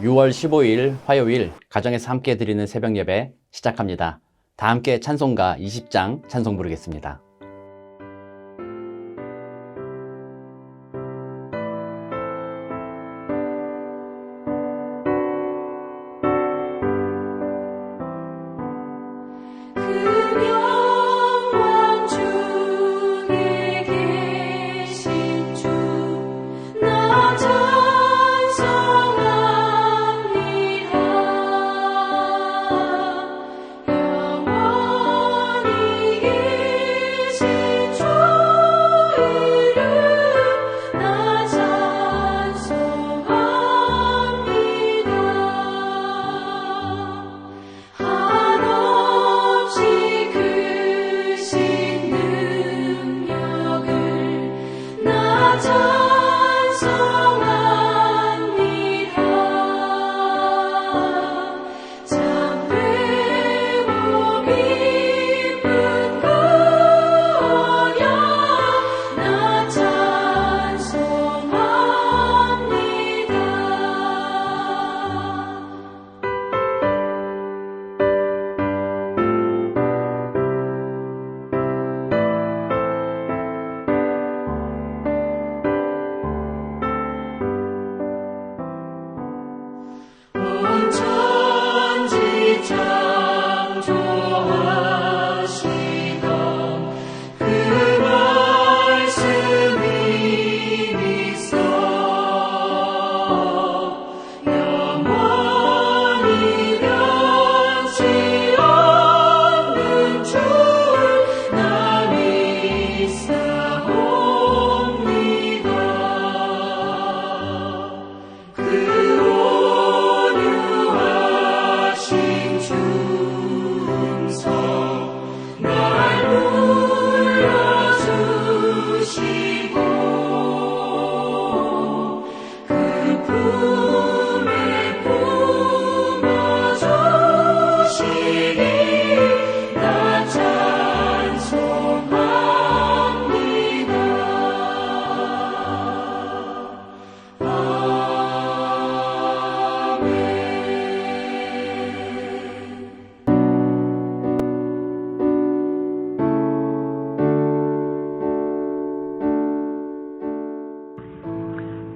6월 15일 화요일 가정에서 함께 드리는 새벽 예배 시작합니다. 다 함께 찬송가 20장 찬송 부르겠습니다.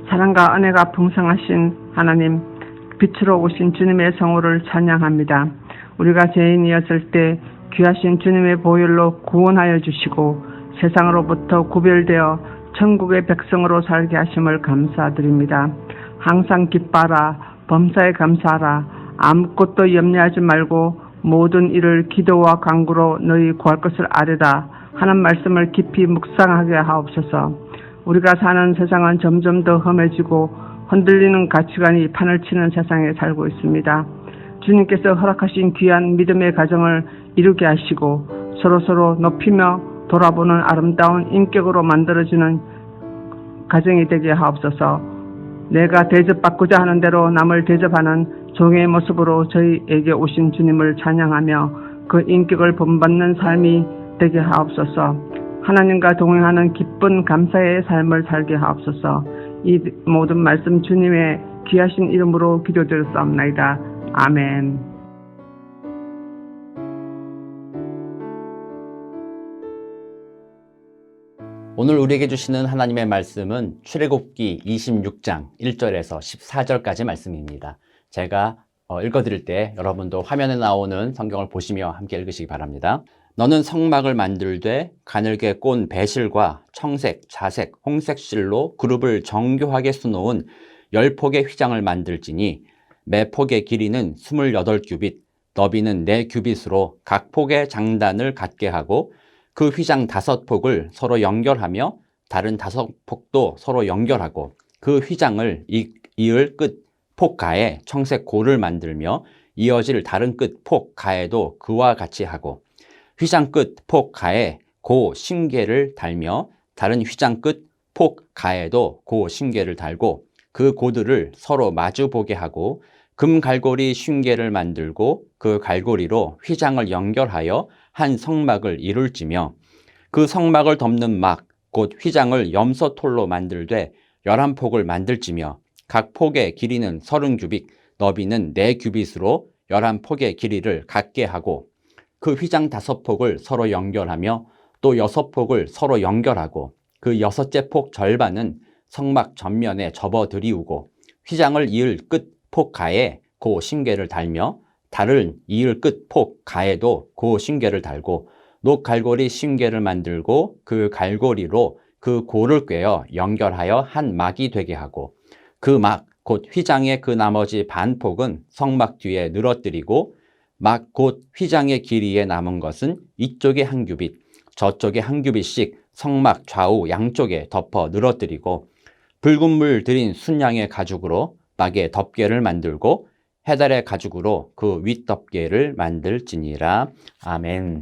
사랑과 은혜가 풍성하신 하나님, 빛으로 오신 주님의 성호를 찬양합니다. 우리가 죄인이었을 때 귀하신 주님의 보혈로 구원하여 주시고 세상으로부터 구별되어 천국의 백성으로 살게 하심을 감사드립니다. 항상 기뻐하라, 범사에 감사하라, 아무것도 염려하지 말고 모든 일을 기도와 간구로 너희 구할 것을 아뢰라 하는 말씀을 깊이 묵상하게 하옵소서. 우리가 사는 세상은 점점 더 험해지고 흔들리는 가치관이 판을 치는 세상에 살고 있습니다. 주님께서 허락하신 귀한 믿음의 가정을 이루게 하시고 서로서로 높이며 돌아보는 아름다운 인격으로 만들어지는 가정이 되게 하옵소서. 내가 대접받고자 하는 대로 남을 대접하는 종의 모습으로 저희에게 오신 주님을 찬양하며 그 인격을 본받는 삶이 되게 하옵소서. 하나님과 동행하는 기쁜 감사의 삶을 살게 하옵소서. 이 모든 말씀 주님의 귀하신 이름으로 기도드렸사옵나이다. 아멘. 오늘 우리에게 주시는 하나님의 말씀은 출애굽기 26장 1절에서 14절까지 말씀입니다. 제가 읽어드릴 때 여러분도 화면에 나오는 성경을 보시며 함께 읽으시기 바랍니다. 너는 성막을 만들되 가늘게 꼰 배실과 청색, 자색, 홍색 실로 그룹을 정교하게 수놓은 10폭의 휘장을 만들지니 매 폭의 길이는 28규빗, 너비는 4규빗으로 각 폭의 장단을 갖게 하고 그 휘장 5폭을 서로 연결하며 다른 5폭도 서로 연결하고 그 휘장을 이을 끝 폭 가에 청색 고를 만들며 이어질 다른 끝 폭 가에도 그와 같이 하고 휘장 끝 폭 가에 고 심계를 달며 다른 휘장 끝 폭 가에도 고 심계를 달고 그 고들을 서로 마주 보게 하고 금 갈고리 쉰개를 만들고 그 갈고리로 휘장을 연결하여 한 성막을 이룰지며 그 성막을 덮는 막 곧 휘장을 염소톨로 만들되 11폭을 만들지며 각 폭의 길이는 30규빗 너비는 4규빗으로 11폭의 길이를 갖게 하고 그 휘장 5폭을 서로 연결하며 또 6폭을 서로 연결하고 그 6째 폭 절반은 성막 전면에 접어들이우고 휘장을 이을 끝 폭 가에 그 신궤를 달며 다른 이을 끝 폭 가에도 그 신궤를 달고 녹갈고리 신궤를 만들고 그 갈고리로 그 고를 꿰어 연결하여 한 막이 되게 하고 그 막 곧 휘장의 그 나머지 반폭은 성막 뒤에 늘어뜨리고 막 곧 휘장의 길이에 남은 것은 이쪽에 한 규빗 저쪽에 한 규빗씩 성막 좌우 양쪽에 덮어 늘어뜨리고 붉은 물 들인 순양의 가죽으로 막의 덮개를 만들고 해달의 가죽으로 그 윗덮개를 만들지니라. 아멘.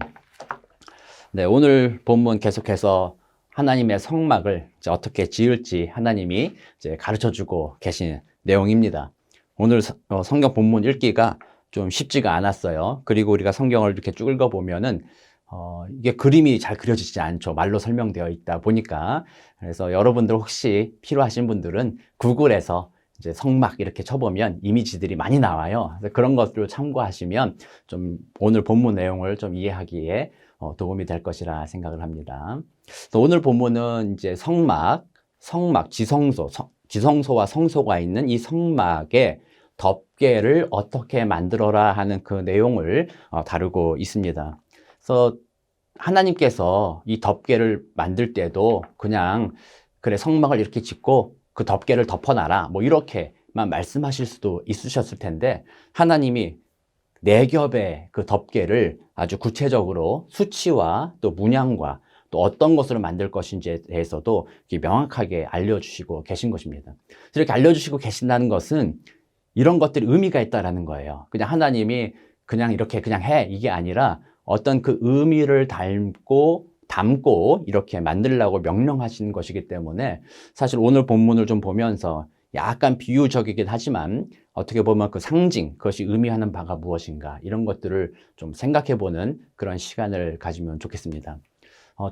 네, 오늘 본문 계속해서 하나님의 성막을 이제 어떻게 지을지 하나님이 이제 가르쳐주고 계신 내용입니다. 오늘 성경 본문 읽기가 좀 쉽지가 않았어요. 그리고 우리가 성경을 이렇게 쭉 읽어보면은 이게 그림이 잘 그려지지 않죠. 말로 설명되어 있다 보니까. 그래서 여러분들 혹시 필요하신 분들은 구글에서 이제 성막 이렇게 쳐보면 이미지들이 많이 나와요. 그래서 그런 것들을 참고하시면 좀 오늘 본문 내용을 좀 이해하기에 도움이 될 것이라 생각을 합니다. 그래서 오늘 본문은 이제 성막, 지성소와 성소가 있는 이 성막의 덮개를 어떻게 만들어라 하는 그 내용을 다루고 있습니다. 그래서 하나님께서 이 덮개를 만들 때도 그냥 그래 성막을 이렇게 짓고 그 덮개를 덮어놔라 뭐 이렇게만 말씀하실 수도 있으셨을 텐데 하나님이 4겹의 그 덮개를 아주 구체적으로 수치와 또 문양과 또 어떤 것으로 만들 것인지에 대해서도 명확하게 알려주시고 계신 것입니다. 이렇게 알려주시고 계신다는 것은 이런 것들이 의미가 있다라는 거예요. 그냥 하나님이 그냥 이렇게 그냥 해 이게 아니라 어떤 그 의미를 담고 이렇게 만들라고 명령하시는 것이기 때문에 사실 오늘 본문을 좀 보면서 약간 비유적이긴 하지만 어떻게 보면 그 상징, 그것이 의미하는 바가 무엇인가 이런 것들을 좀 생각해보는 그런 시간을 가지면 좋겠습니다.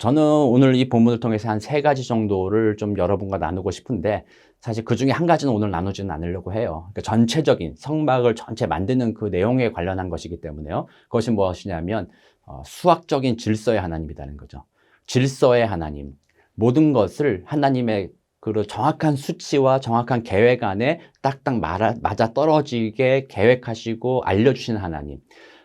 저는 오늘 이 본문을 통해서 한 3가지 정도를 좀 여러분과 나누고 싶은데 사실 그 중에 한 가지는 오늘 나누지는 않으려고 해요. 그러니까 전체적인 성막을 전체 만드는 그 내용에 관련한 것이기 때문에요. 그것이 무엇이냐면 수학적인 질서의 하나님이라는 거죠. 질서의 하나님. 모든 것을 하나님의 그 정확한 수치와 정확한 계획 안에 딱딱 맞아 떨어지게 계획하시고 알려주시는 하나님.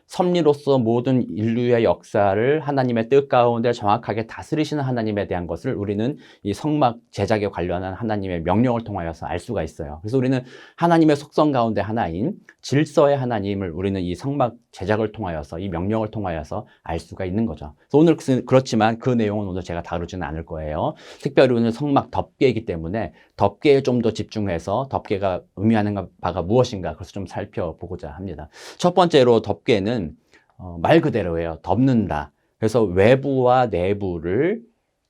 섭리로서 모든 인류의 역사를 하나님의 뜻 가운데 정확하게 다스리시는 하나님에 대한 것을 우리는 이 성막 제작에 관련한 하나님의 명령을 통하여서 알 수가 있어요. 그래서 우리는 하나님의 속성 가운데 하나인 질서의 하나님을 우리는 이 성막 제작을 통하여서 이 명령을 통하여서 알 수가 있는 거죠. 그래서 오늘 그렇지만 그 내용은 오늘 제가 다루지는 않을 거예요. 특별히 오늘 성막 덮개이기 때문에 덮개에 좀 더 집중해서 덮개가 의미하는 바가 무엇인가 그것을 좀 살펴보고자 합니다. 첫 번째로 덮개는 말 그대로예요. 덮는다. 그래서 외부와 내부를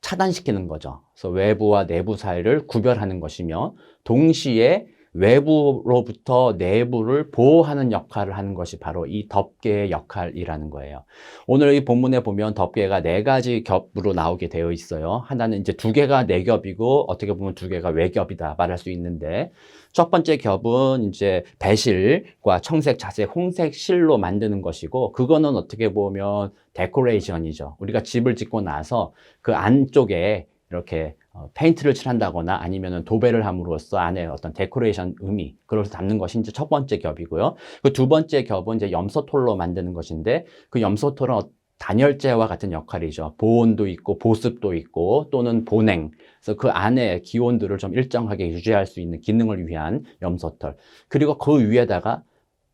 차단시키는 거죠. 그래서 외부와 내부 사이를 구별하는 것이며 동시에 외부로부터 내부를 보호하는 역할을 하는 것이 바로 이 덮개의 역할이라는 거예요. 오늘 이 본문에 보면 덮개가 4가지 겹으로 나오게 되어 있어요. 하나는 이제 2개가 내겹이고 어떻게 보면 2개가 외겹이다 말할 수 있는데 첫 번째 겹은 이제 배실과 청색, 자색, 홍색 실로 만드는 것이고 그거는 어떻게 보면 데코레이션이죠. 우리가 집을 짓고 나서 그 안쪽에 이렇게 페인트를 칠한다거나 아니면 도배를 함으로써 안에 어떤 데코레이션 의미 그걸 담는 것이 이제 첫 번째 겹이고요. 그 2번째 겹은 이제 염소톨로 만드는 것인데 그 염소톨은 단열재와 같은 역할이죠. 보온도 있고 보습도 있고 또는 보냉. 그래서 그 안에 기온들을 좀 일정하게 유지할 수 있는 기능을 위한 염소톨. 그리고 그 위에다가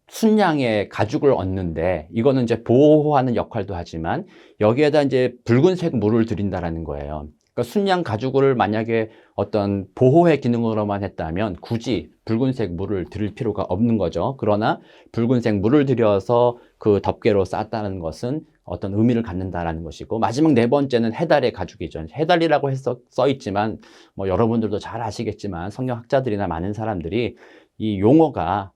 순양의 가죽을 얹는데 이거는 이제 보호하는 역할도 하지만 여기에다 이제 붉은색 물을 들인다라는 거예요. 그러니까 순양 가죽을 만약에 어떤 보호의 기능으로만 했다면 굳이 붉은색 물을 들일 필요가 없는 거죠. 그러나 붉은색 물을 들여서 그 덮개로 쌌다는 것은 어떤 의미를 갖는다라는 것이고 마지막 4번째는 해달의 가죽이죠. 해달이라고 해서 써 있지만 뭐 여러분들도 잘 아시겠지만 성경학자들이나 많은 사람들이 이 용어가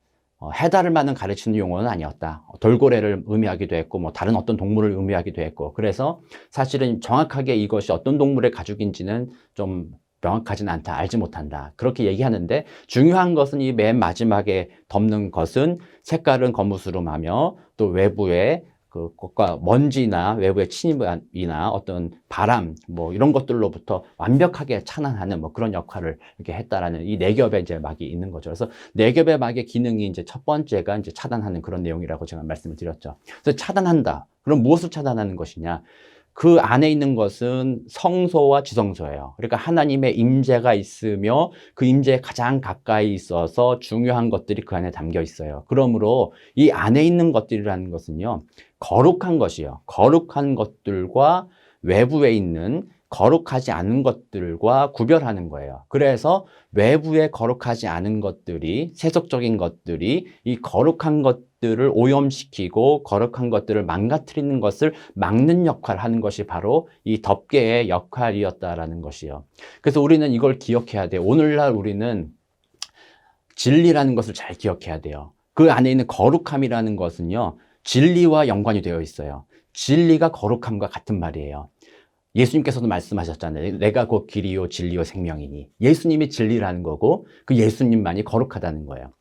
해달을만은 가르치는 용어는 아니었다. 돌고래를 의미하기도 했고 뭐 다른 어떤 동물을 의미하기도 했고 그래서 사실은 정확하게 이것이 어떤 동물의 가죽인지는 좀 명확하진 않다, 알지 못한다. 그렇게 얘기하는데 중요한 것은 이 맨 마지막에 덮는 것은 색깔은 거무스름하며 또 외부에 그 것과 먼지나 외부의 침입이나 어떤 바람 뭐 이런 것들로부터 완벽하게 차단하는 뭐 그런 역할을 이렇게 했다라는 이 네 겹의 이제 막이 있는 거죠. 그래서 네 겹의 막의 기능이 이제 첫 번째가 이제 차단하는 그런 내용이라고 제가 말씀을 드렸죠. 그래서 차단한다. 그럼 무엇을 차단하는 것이냐? 그 안에 있는 것은 성소와 지성소예요. 그러니까 하나님의 임재가 있으며 그 임재에 가장 가까이 있어서 중요한 것들이 그 안에 담겨 있어요. 그러므로 이 안에 있는 것들이라는 것은요, 거룩한 것이요. 거룩한 것들과 외부에 있는 거룩하지 않은 것들과 구별하는 거예요. 그래서 외부에 거룩하지 않은 것들이, 세속적인 것들이 이 거룩한 것들을 오염시키고 거룩한 것들을 망가뜨리는 것을 막는 역할을 하는 것이 바로 이 덮개의 역할이었다라는 것이요. 그래서 우리는 이걸 기억해야 돼요. 오늘날 우리는 진리라는 것을 잘 기억해야 돼요. 그 안에 있는 거룩함이라는 것은요, 진리와 연관이 되어 있어요. 진리가 거룩함과 같은 말이에요. 예수님께서도 말씀하셨잖아요. 내가 곧 길이요 진리요 생명이니. 예수님이 진리라는 거고 그 예수님만이 거룩하다는 거예요.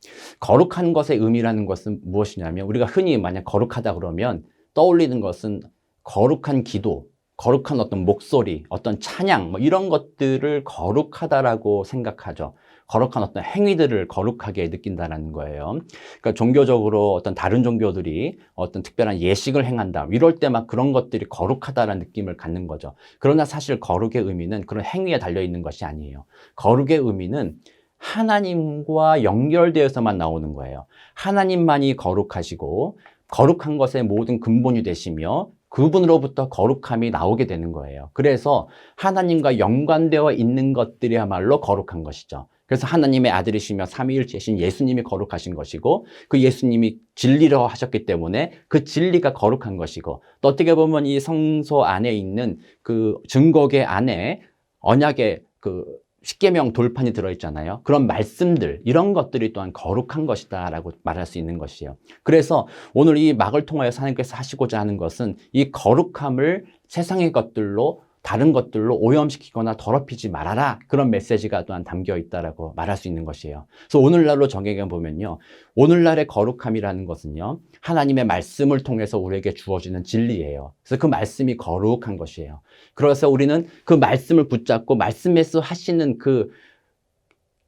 거룩한 것의 의미라는 것은 무엇이냐면 우리가 흔히 만약 거룩하다 그러면 떠올리는 것은 거룩한 기도, 거룩한 어떤 목소리, 어떤 찬양 뭐 이런 것들을 거룩하다라고 생각하죠. 거룩한 어떤 행위들을 거룩하게 느낀다는 거예요. 그러니까 종교적으로 어떤 다른 종교들이 어떤 특별한 예식을 행한다. 이럴 때 막 그런 것들이 거룩하다라는 느낌을 갖는 거죠. 그러나 사실 거룩의 의미는 그런 행위에 달려있는 것이 아니에요. 거룩의 의미는 하나님과 연결되어서만 나오는 거예요. 하나님만이 거룩하시고 거룩한 것의 모든 근본이 되시며 그분으로부터 거룩함이 나오게 되는 거예요. 그래서 하나님과 연관되어 있는 것들이야말로 거룩한 것이죠. 그래서 하나님의 아들이시며 삼위일체이신 예수님이 거룩하신 것이고 그 예수님이 진리라고 하셨기 때문에 그 진리가 거룩한 것이고 또 어떻게 보면 이 성소 안에 있는 그 증거계 안에 언약의 그 십계명 돌판이 들어있잖아요. 그런 말씀들 이런 것들이 또한 거룩한 것이다 라고 말할 수 있는 것이에요. 그래서 오늘 이 막을 통하여서 하나님께서 하시고자 하는 것은 이 거룩함을 세상의 것들로 다른 것들로 오염시키거나 더럽히지 말아라. 그런 메시지가 또한 담겨 있다라고 말할 수 있는 것이에요. 그래서 오늘날로 정의해 보면요. 오늘날의 거룩함이라는 것은요. 하나님의 말씀을 통해서 우리에게 주어지는 진리예요. 그래서 그 말씀이 거룩한 것이에요. 그래서 우리는 그 말씀을 붙잡고 말씀에서 하시는 그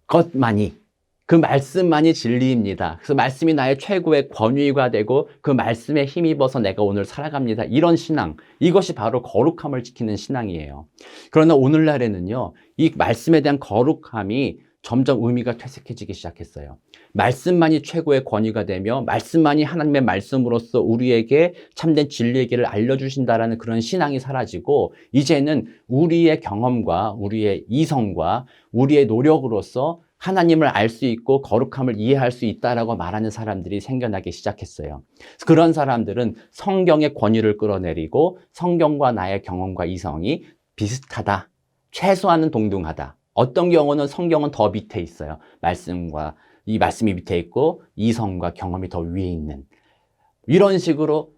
것만이 그 말씀만이 진리입니다. 그래서 말씀이 나의 최고의 권위가 되고 그 말씀에 힘입어서 내가 오늘 살아갑니다. 이런 신앙, 이것이 바로 거룩함을 지키는 신앙이에요. 그러나 오늘날에는요, 이 말씀에 대한 거룩함이 점점 의미가 퇴색해지기 시작했어요. 말씀만이 최고의 권위가 되며 말씀만이 하나님의 말씀으로서 우리에게 참된 진리의 길을 알려주신다라는 그런 신앙이 사라지고 이제는 우리의 경험과 우리의 이성과 우리의 노력으로서 하나님을 알 수 있고 거룩함을 이해할 수 있다라고 말하는 사람들이 생겨나기 시작했어요. 그런 사람들은 성경의 권위를 끌어내리고 성경과 나의 경험과 이성이 비슷하다. 최소한은 동등하다. 어떤 경우는 성경은 더 밑에 있어요. 말씀과 이 말씀이 밑에 있고 이성과 경험이 더 위에 있는 이런 식으로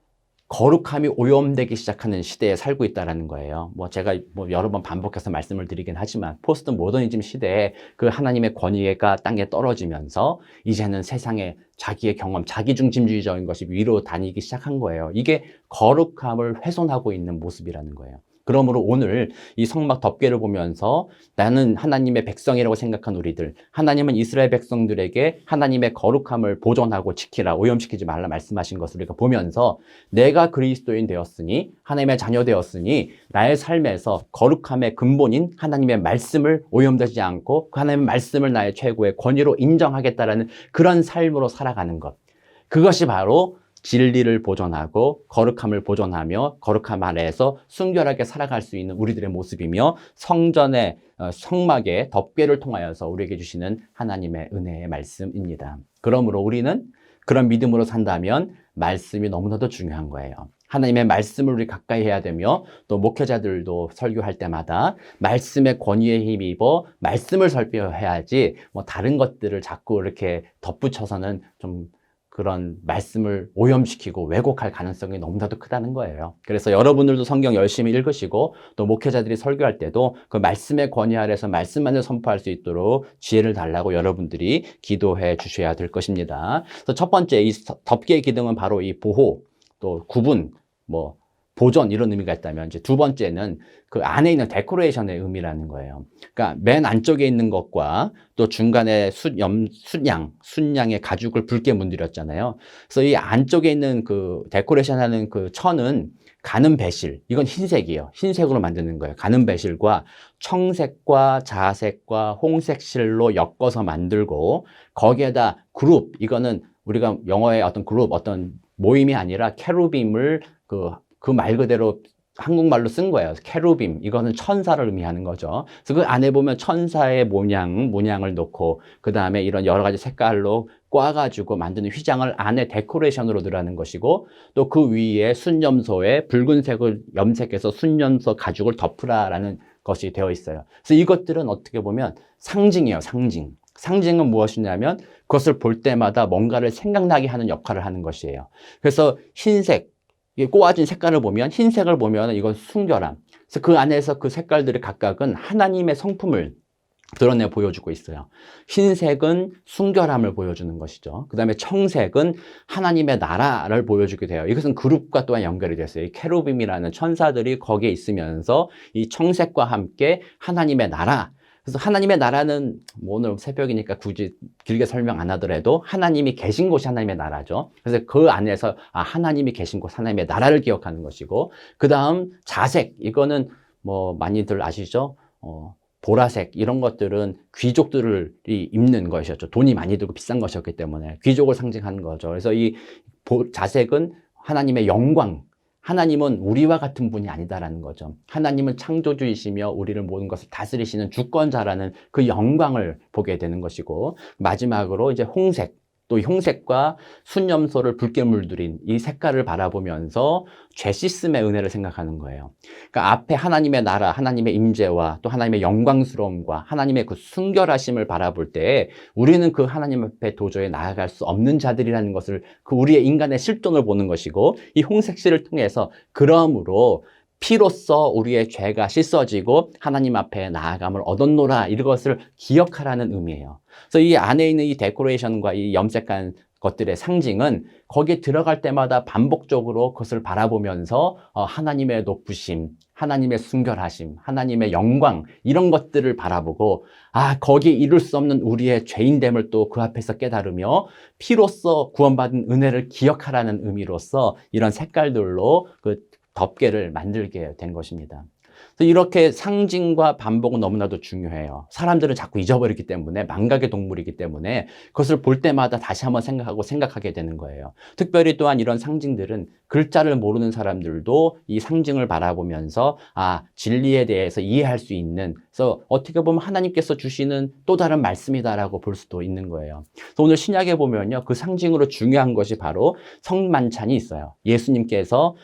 거룩함이 오염되기 시작하는 시대에 살고 있다는 거예요. 제가 여러 번 반복해서 말씀을 드리긴 하지만 포스트 모더니즘 시대에 그 하나님의 권위가 땅에 떨어지면서 이제는 세상에 자기의 경험, 자기중심주의적인 것이 위로 다니기 시작한 거예요. 이게 거룩함을 훼손하고 있는 모습이라는 거예요. 그러므로 오늘 이 성막 덮개를 보면서 나는 하나님의 백성이라고 생각한 우리들, 하나님은 이스라엘 백성들에게 하나님의 거룩함을 보존하고 지키라, 오염시키지 말라 말씀하신 것을 우리가 보면서 내가 그리스도인 되었으니, 하나님의 자녀 되었으니 나의 삶에서 거룩함의 근본인 하나님의 말씀을 오염되지 않고 그 하나님의 말씀을 나의 최고의 권위로 인정하겠다라는 그런 삶으로 살아가는 것. 그것이 바로 진리를 보존하고 거룩함을 보존하며 거룩함 아래에서 순결하게 살아갈 수 있는 우리들의 모습이며 성전의 성막의 덮개를 통하여서 우리에게 주시는 하나님의 은혜의 말씀입니다. 그러므로 우리는 그런 믿음으로 산다면 말씀이 너무나도 중요한 거예요. 하나님의 말씀을 우리 가까이 해야 되며 또 목회자들도 설교할 때마다 말씀의 권위에 힘입어 말씀을 설교해야지 다른 것들을 자꾸 이렇게 덧붙여서는 좀 그런 말씀을 오염시키고 왜곡할 가능성이 너무나도 크다는 거예요. 그래서 여러분들도 성경 열심히 읽으시고 또 목회자들이 설교할 때도 그 말씀의 권위 아래서 말씀만을 선포할 수 있도록 지혜를 달라고 여러분들이 기도해 주셔야 될 것입니다. 그래서 첫 번째 이 덮개의 기능은 바로 이 보호, 또 구분, 뭐 보존 이런 의미가 있다면, 이제 두 번째는 그 안에 있는 데코레이션의 의미라는 거예요. 그러니까 맨 안쪽에 있는 것과 또 중간에 순양의 가죽을 붉게 문드렸잖아요. 그래서 이 안쪽에 있는 그 데코레이션 하는 그 천은 가는 배실, 이건 흰색이에요. 흰색으로 만드는 거예요. 가는 배실과 청색과 자색과 홍색 실로 엮어서 만들고, 거기에다 그룹, 이거는 우리가 영어의 어떤 그룹, 어떤 모임이 아니라 케루빔을 그 말 그대로 한국말로 쓴 거예요. 케루빔, 이거는 천사를 의미하는 거죠. 그래서 그 안에 보면 천사의 문양을 놓고, 그 다음에 이런 여러 가지 색깔로 꽈가지고 만드는 휘장을 안에 데코레이션으로 넣으라는 것이고, 또 그 위에 순염소에 붉은색을 염색해서 순염소 가죽을 덮으라라는 것이 되어 있어요. 그래서 이것들은 어떻게 보면 상징이에요, 상징. 상징은 무엇이냐면 그것을 볼 때마다 뭔가를 생각나게 하는 역할을 하는 것이에요. 그래서 흰색, 이게 꼬아진 색깔을 보면, 흰색을 보면 이건 순결함. 그래서 그 안에서 그 색깔들이 각각은 하나님의 성품을 드러내 보여주고 있어요. 흰색은 순결함을 보여주는 것이죠. 그 다음에 청색은 하나님의 나라를 보여주게 돼요. 이것은 그룹과 또한 연결이 됐어요. 이 케루빔이라는 천사들이 거기에 있으면서 이 청색과 함께 하나님의 나라, 그래서 하나님의 나라는 뭐 오늘 새벽이니까 굳이 길게 설명 안 하더라도 하나님이 계신 곳이 하나님의 나라죠. 그래서 그 안에서 하나님이 계신 곳, 하나님의 나라를 기억하는 것이고, 그 다음 자색, 이거는 뭐 많이들 아시죠? 보라색, 이런 것들은 귀족들이 입는 것이었죠. 돈이 많이 들고 비싼 것이었기 때문에 귀족을 상징하는 거죠. 그래서 이 자색은 하나님의 영광, 하나님은 우리와 같은 분이 아니다라는 거죠. 하나님은 창조주이시며 우리를 모든 것을 다스리시는 주권자라는 그 영광을 보게 되는 것이고, 마지막으로 이제 홍색, 또 홍색과 순염소를 붉게 물들인 이 색깔을 바라보면서 죄 씻음의 은혜를 생각하는 거예요. 그러니까 앞에 하나님의 나라, 하나님의 임재와 또 하나님의 영광스러움과 하나님의 그 순결하심을 바라볼 때 우리는 그 하나님 앞에 도저히 나아갈 수 없는 자들이라는 것을, 그 우리의 인간의 실존을 보는 것이고, 이 홍색실을 통해서 그러므로 피로써 우리의 죄가 씻어지고 하나님 앞에 나아감을 얻었노라, 이것을 기억하라는 의미예요. 그래서 이 안에 있는 이 데코레이션과 이 염색한 것들의 상징은 거기에 들어갈 때마다 반복적으로 그것을 바라보면서 하나님의 높으심, 하나님의 순결하심, 하나님의 영광, 이런 것들을 바라보고, 거기에 이룰 수 없는 우리의 죄인됨을 또 그 앞에서 깨달으며 피로써 구원받은 은혜를 기억하라는 의미로서 이런 색깔들로 그 덮개를 만들게 된 것입니다. 그래서 이렇게 상징과 반복은 너무나도 중요해요. 사람들은 자꾸 잊어버리기 때문에, 망각의 동물이기 때문에 그것을 볼 때마다 다시 한번 생각하게 되는 거예요. 특별히 또한 이런 상징들은 글자를 모르는 사람들도 이 상징을 바라보면서 진리에 대해서 이해할 수 있는, 그래서 어떻게 보면 하나님께서 주시는 또 다른 말씀이다라고 볼 수도 있는 거예요. 그래서 오늘 신약에 보면요, 그 상징으로 중요한 것이 바로 성만찬이 있어요. 예수님께서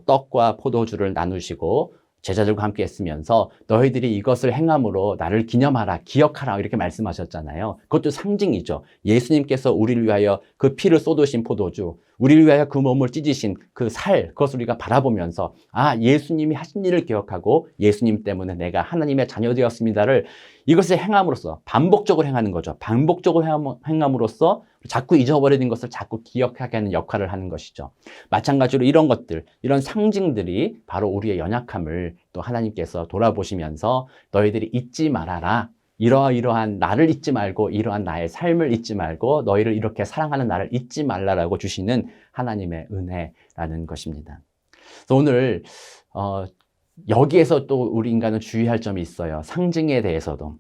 떡과 포도주를 나누시고 제자들과 함께 했으면서 너희들이 이것을 행함으로 나를 기념하라, 기억하라, 이렇게 말씀하셨잖아요. 그것도 상징이죠. 예수님께서 우리를 위하여 그 피를 쏟으신 포도주, 우리를 위하여 그 몸을 찢으신 그 살, 그것을 우리가 바라보면서 예수님이 하신 일을 기억하고 예수님 때문에 내가 하나님의 자녀 되었습니다를, 이것을 행함으로써, 반복적으로 행하는 거죠. 반복적으로 행함으로써 자꾸 잊어버리는 것을 자꾸 기억하게 하는 역할을 하는 것이죠. 마찬가지로 이런 것들, 이런 상징들이 바로 우리의 연약함을 또 하나님께서 돌아보시면서 너희들이 잊지 말아라, 이러이러한 나를 잊지 말고, 이러한 나의 삶을 잊지 말고, 너희를 이렇게 사랑하는 나를 잊지 말라라고 주시는 하나님의 은혜라는 것입니다. 그래서 오늘 여기에서 또 우리 인간은 주의할 점이 있어요. 상징에 대해서도.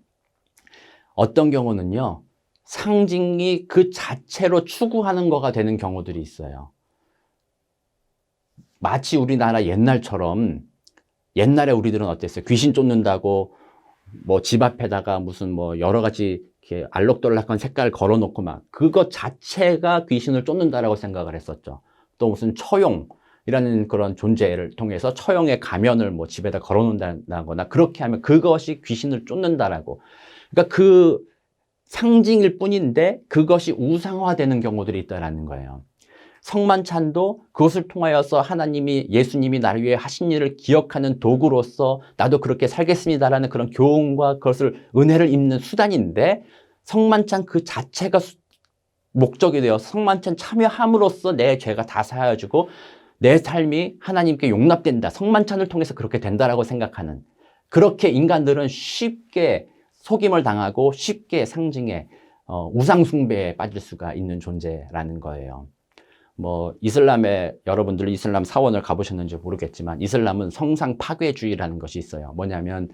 어떤 경우는요, 상징이 그 자체로 추구하는 거가 되는 경우들이 있어요. 마치 우리나라 옛날처럼, 옛날에 우리들은 어땠어요? 귀신 쫓는다고 뭐 집 앞에다가 무슨 뭐 여러 가지 이렇게 알록달록한 색깔 걸어놓고 막 그것 자체가 귀신을 쫓는다라고 생각을 했었죠. 또 무슨 처용이라는 그런 존재를 통해서 처용의 가면을 뭐 집에다 걸어놓는다거나 그렇게 하면 그것이 귀신을 쫓는다라고. 그러니까 그 상징일 뿐인데 그것이 우상화되는 경우들이 있다라는 거예요. 성만찬도 그것을 통하여서 하나님이, 예수님이 나를 위해 하신 일을 기억하는 도구로서 나도 그렇게 살겠습니다라는 그런 교훈과 그것을 은혜를 입는 수단인데, 성만찬 그 자체가 목적이 되어 성만찬 참여함으로써 내 죄가 다 사하여지고 내 삶이 하나님께 용납된다, 성만찬을 통해서 그렇게 된다라고 생각하는, 그렇게 인간들은 쉽게 속임을 당하고 쉽게 상징에 우상 숭배에 빠질 수가 있는 존재라는 거예요. 뭐 이슬람에, 여러분들 이슬람 사원을 가보셨는지 모르겠지만 이슬람은 성상 파괴주의라는 것이 있어요. 뭐냐면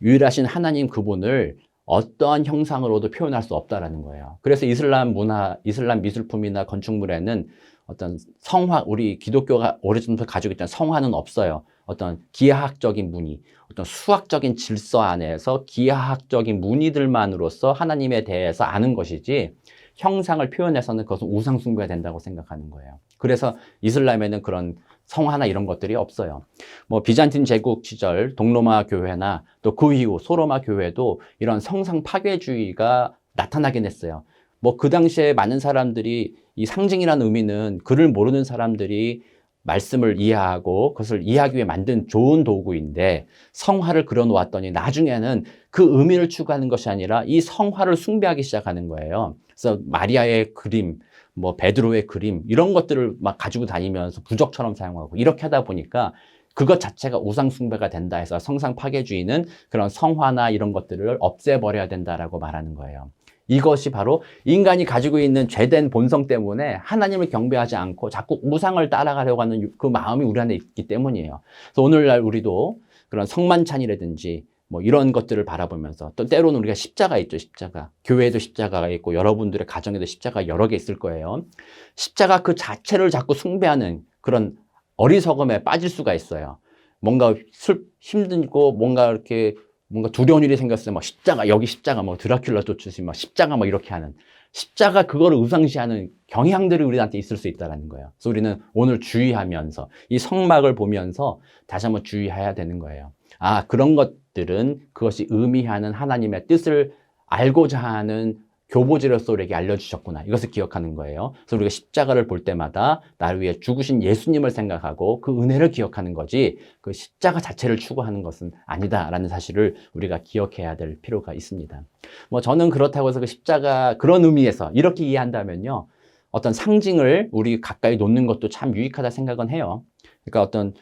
유일하신 하나님 그분을 어떠한 형상으로도 표현할 수 없다라는 거예요. 그래서 이슬람 문화, 이슬람 미술품이나 건축물에는 어떤 성화, 우리 기독교가 오래전부터 가지고 있던 성화는 없어요. 어떤 기하학적인 무늬, 어떤 수학적인 질서 안에서 기하학적인 무늬들만으로서 하나님에 대해서 아는 것이지, 형상을 표현해서는 그것은 우상숭배가 된다고 생각하는 거예요. 그래서 이슬람에는 그런 성화나 이런 것들이 없어요. 뭐 비잔틴 제국 시절 동로마 교회나 또 그 이후 소로마 교회도 이런 성상 파괴주의가 나타나긴 했어요. 뭐 그 당시에 많은 사람들이 이 상징이라는 의미는 글을 모르는 사람들이 말씀을 이해하고 그것을 이해하기 위해 만든 좋은 도구인데, 성화를 그려놓았더니 나중에는 그 의미를 추구하는 것이 아니라 이 성화를 숭배하기 시작하는 거예요. 그래서 마리아의 그림, 뭐 베드로의 그림, 이런 것들을 막 가지고 다니면서 부적처럼 사용하고 이렇게 하다 보니까 그것 자체가 우상 숭배가 된다 해서 성상 파괴주의는 그런 성화나 이런 것들을 없애버려야 된다라고 말하는 거예요. 이것이 바로 인간이 가지고 있는 죄된 본성 때문에 하나님을 경배하지 않고 자꾸 우상을 따라가려고 하는 그 마음이 우리 안에 있기 때문이에요. 그래서 오늘날 우리도 그런 성만찬이라든지 뭐 이런 것들을 바라보면서, 또 때로는 우리가 십자가 있죠, 십자가. 교회에도 십자가가 있고 여러분들의 가정에도 십자가 여러 개 있을 거예요. 십자가 그 자체를 자꾸 숭배하는 그런 어리석음에 빠질 수가 있어요. 뭔가 힘들고 뭔가 두려운 일이 생겼어요. 막 십자가, 여기 십자가, 뭐 드라큘라 쫓듯이 막 십자가 막 이렇게 하는, 십자가 그거를 의상시하는 경향들이 우리한테 있을 수 있다는 거예요. 그래서 우리는 오늘 주의하면서 이 성막을 보면서 다시 한번 주의해야 되는 거예요. 아, 그런 것들은 그것이 의미하는 하나님의 뜻을 알고자 하는 교보지로서 우리에게 알려주셨구나, 이것을 기억하는 거예요. 그래서 우리가 십자가를 볼 때마다 나를 위해 죽으신 예수님을 생각하고 그 은혜를 기억하는 거지, 그 십자가 자체를 추구하는 것은 아니다라는 사실을 우리가 기억해야 될 필요가 있습니다. 뭐 저는 그렇다고 해서 그 십자가 그런 의미에서 이렇게 이해한다면요, 어떤 상징을 우리 가까이 놓는 것도 참 유익하다 생각은 해요. 그러니까 어떤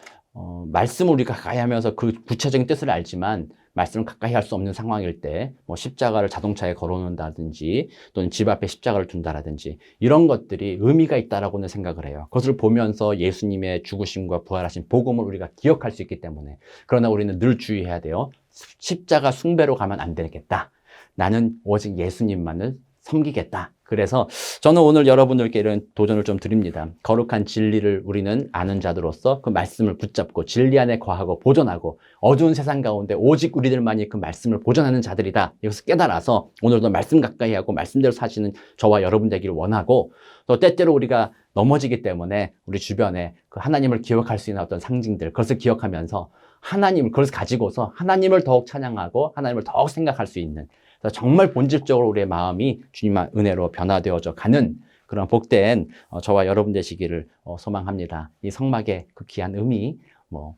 말씀을 우리가 가까이 하면서 그 구체적인 뜻을 알지만 말씀을 가까이 할 수 없는 상황일 때 뭐 십자가를 자동차에 걸어놓는다든지 또는 집 앞에 십자가를 둔다라든지 이런 것들이 의미가 있다라고는 생각을 해요. 그것을 보면서 예수님의 죽으심과 부활하신 복음을 우리가 기억할 수 있기 때문에. 그러나 우리는 늘 주의해야 돼요. 십자가 숭배로 가면 안 되겠다. 나는 오직 예수님만을 섬기겠다. 그래서 저는 오늘 여러분들께 이런 도전을 좀 드립니다. 거룩한 진리를 우리는 아는 자들로서 그 말씀을 붙잡고 진리 안에 거하고 보존하고 어두운 세상 가운데 오직 우리들만이 그 말씀을 보존하는 자들이다, 이것을 깨달아서 오늘도 말씀 가까이 하고 말씀대로 사시는 저와 여러분 되기를 원하고, 또 때때로 우리가 넘어지기 때문에 우리 주변에 그 하나님을 기억할 수 있는 어떤 상징들, 그것을 기억하면서 하나님을, 그것을 가지고서 하나님을 더욱 찬양하고 하나님을 더욱 생각할 수 있는, 정말 본질적으로 우리의 마음이 주님의 은혜로 변화되어져 가는 그런 복된 저와 여러분 되시기를 소망합니다. 이 성막의 그 귀한 의미, 뭐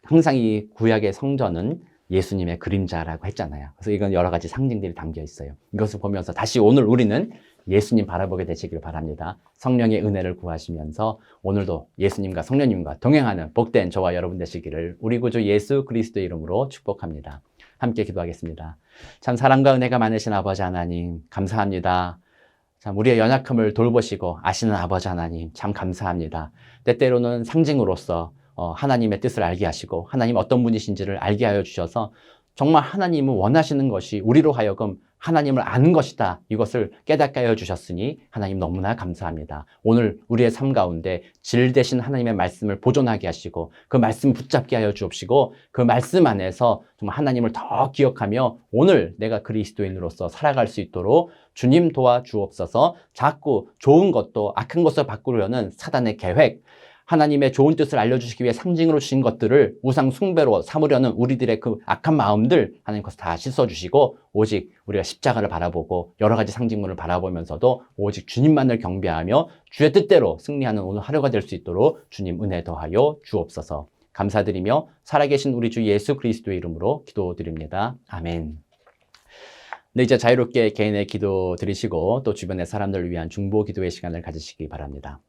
항상 이 구약의 성전은 예수님의 그림자라고 했잖아요. 그래서 이건 여러 가지 상징들이 담겨 있어요. 이것을 보면서 다시 오늘 우리는 예수님 바라보게 되시기를 바랍니다. 성령의 은혜를 구하시면서 오늘도 예수님과 성령님과 동행하는 복된 저와 여러분 되시기를 우리 구주 예수 그리스도의 이름으로 축복합니다. 함께 기도하겠습니다. 참 사랑과 은혜가 많으신 아버지 하나님, 감사합니다. 참 우리의 연약함을 돌보시고 아시는 아버지 하나님, 참 감사합니다. 때때로는 상징으로서 하나님의 뜻을 알게 하시고 하나님 어떤 분이신지를 알게 하여 주셔서 정말 하나님은 원하시는 것이 우리로 하여금 하나님을 아는 것이다, 이것을 깨닫게 하여 주셨으니 하나님 너무나 감사합니다. 오늘 우리의 삶 가운데 질 대신 하나님의 말씀을 보존하게 하시고 그 말씀 붙잡게 하여 주옵시고 그 말씀 안에서 정말 하나님을 더 기억하며 오늘 내가 그리스도인으로서 살아갈 수 있도록 주님 도와주옵소서. 자꾸 좋은 것도 악한 것을 바꾸려는 사단의 계획, 하나님의 좋은 뜻을 알려주시기 위해 상징으로 주신 것들을 우상 숭배로 삼으려는 우리들의 그 악한 마음들 하나님 것을 다 씻어주시고 오직 우리가 십자가를 바라보고 여러 가지 상징물을 바라보면서도 오직 주님만을 경배하며 주의 뜻대로 승리하는 오늘 하루가 될 수 있도록 주님 은혜 더하여 주옵소서. 감사드리며 살아계신 우리 주 예수 그리스도의 이름으로 기도드립니다. 아멘. 네, 이제 자유롭게 개인의 기도 드리시고 또 주변의 사람들을 위한 중보 기도의 시간을 가지시기 바랍니다.